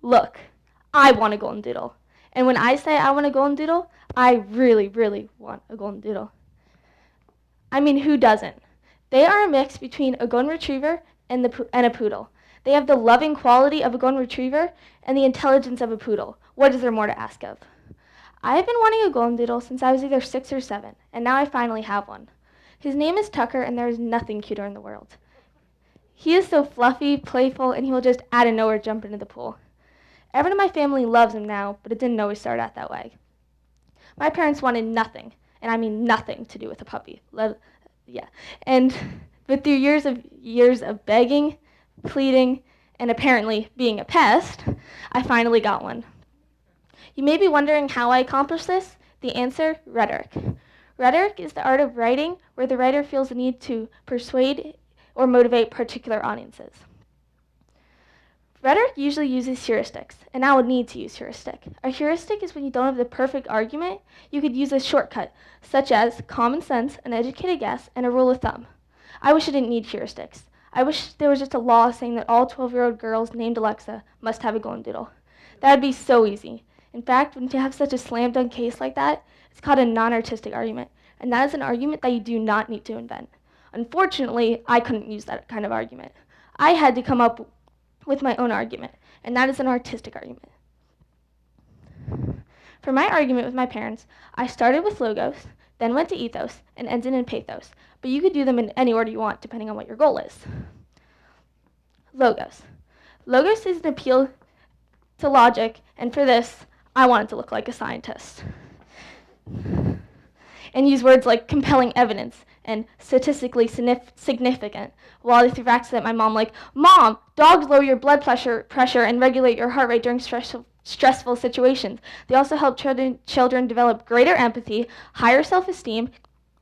Look, I want a golden doodle. And when I say I want a golden doodle, I really, really want a golden doodle. I mean, who doesn't? They are a mix between a golden retriever and a poodle. They have the loving quality of a golden retriever and the intelligence of a poodle. What is there more to ask of? I have been wanting a golden doodle since I was either 6 or 7, and now I finally have one. His name is Tucker, and there is nothing cuter in the world. He is so fluffy, playful, and he will just out of nowhere jump into the pool. Everyone in my family loves him now, but it didn't always start out that way. My parents wanted nothing, and I mean nothing, to do with a puppy. And but through years of begging, pleading, and apparently being a pest, I finally got one. You may be wondering how I accomplished this. The answer: rhetoric. Rhetoric is the art of writing where the writer feels the need to persuade or motivate particular audiences. Rhetoric usually uses heuristics, and I would need to use heuristic. A heuristic is when you don't have the perfect argument, you could use a shortcut, such as common sense, an educated guess, and a rule of thumb. I wish I didn't need heuristics. I wish there was just a law saying that all 12-year-old girls named Alexa must have a golden doodle. That would be so easy. In fact, when you have such a slam dunk case like that, it's called a non-artistic argument, and that is an argument that you do not need to invent. Unfortunately, I couldn't use that kind of argument. I had to come up with my own argument, and that is an artistic argument. For my argument with my parents, I started with logos, then went to ethos, and ended in pathos, but you could do them in any order you want, depending on what your goal is. Logos. Logos is an appeal to logic, and for this, I wanted to look like a scientist. And use words like compelling evidence and statistically significant, while I threw facts at my mom like, Mom, dogs lower your blood pressure and regulate your heart rate during stressful situations. They also help children develop greater empathy, higher self-esteem,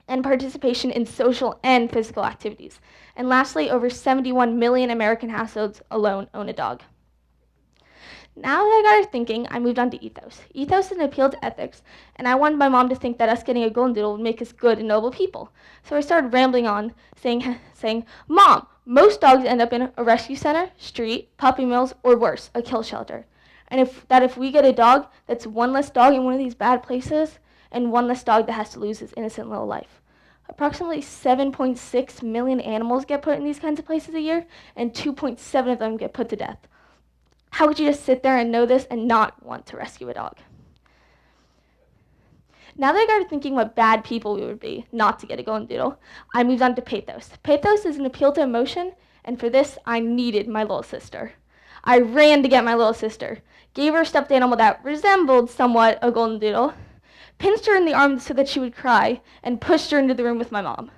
and participation in social and physical activities. And lastly, over 71 million American households alone own a dog. Now that I got her thinking, I moved on to ethos. Ethos is an appeal to ethics, and I wanted my mom to think that us getting a golden doodle would make us good and noble people. So I started rambling on, saying, Mom, most dogs end up in a rescue center, street, puppy mills, or worse, a kill shelter. And if we get a dog, that's one less dog in one of these bad places, and one less dog that has to lose his innocent little life. Approximately 7.6 million animals get put in these kinds of places a year, and 2.7 of them get put to death. How could you just sit there and know this and not want to rescue a dog? Now that I got thinking what bad people we would be not to get a golden doodle, I moved on to pathos. Pathos is an appeal to emotion, and for this, I needed my little sister. I ran to get my little sister, gave her a stuffed animal that resembled somewhat a golden doodle, pinched her in the arm so that she would cry, and pushed her into the room with my mom.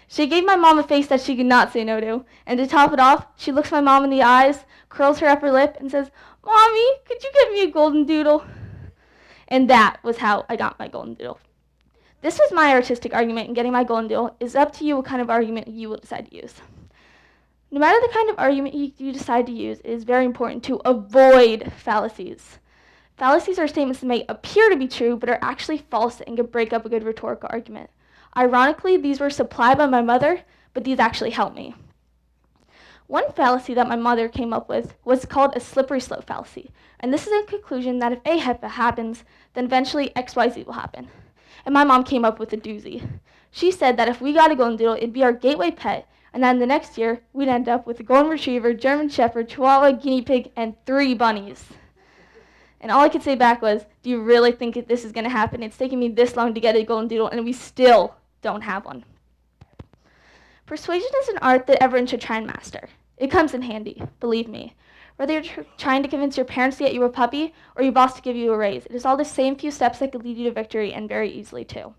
She gave my mom a face that she could not say no to, and to top it off, she looks my mom in the eyes, curls her upper lip, and says, Mommy, could you get me a golden doodle? And that was how I got my golden doodle. This was my artistic argument in getting my golden doodle. It's up to you what kind of argument you will decide to use. No matter the kind of argument you decide to use, it is very important to avoid fallacies. Fallacies are statements that may appear to be true, but are actually false and can break up a good rhetorical argument. Ironically, these were supplied by my mother, but these actually helped me. One fallacy that my mother came up with was called a slippery slope fallacy. And this is a conclusion that if A happens, then eventually XYZ will happen. And my mom came up with a doozy. She said that if we got a golden doodle, it'd be our gateway pet, and then the next year, we'd end up with a golden retriever, German shepherd, chihuahua, guinea pig, and 3 bunnies. And all I could say back was, do you really think this is going to happen? It's taken me this long to get a golden doodle, and we still don't have one. Persuasion is an art that everyone should try and master. It comes in handy, believe me. Whether you're trying to convince your parents to get you a puppy or your boss to give you a raise, it is all the same few steps that could lead you to victory, and very easily too.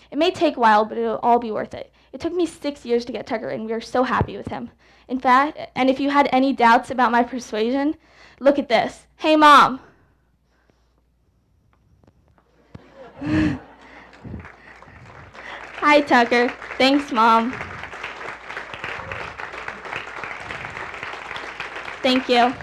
It may take a while, but it'll all be worth it. It took me 6 years to get Tucker, and we are so happy with him. In fact, and if you had any doubts about my persuasion, look at this. Hey, Mom. Hi, Tucker. Thanks, Mom. Thank you.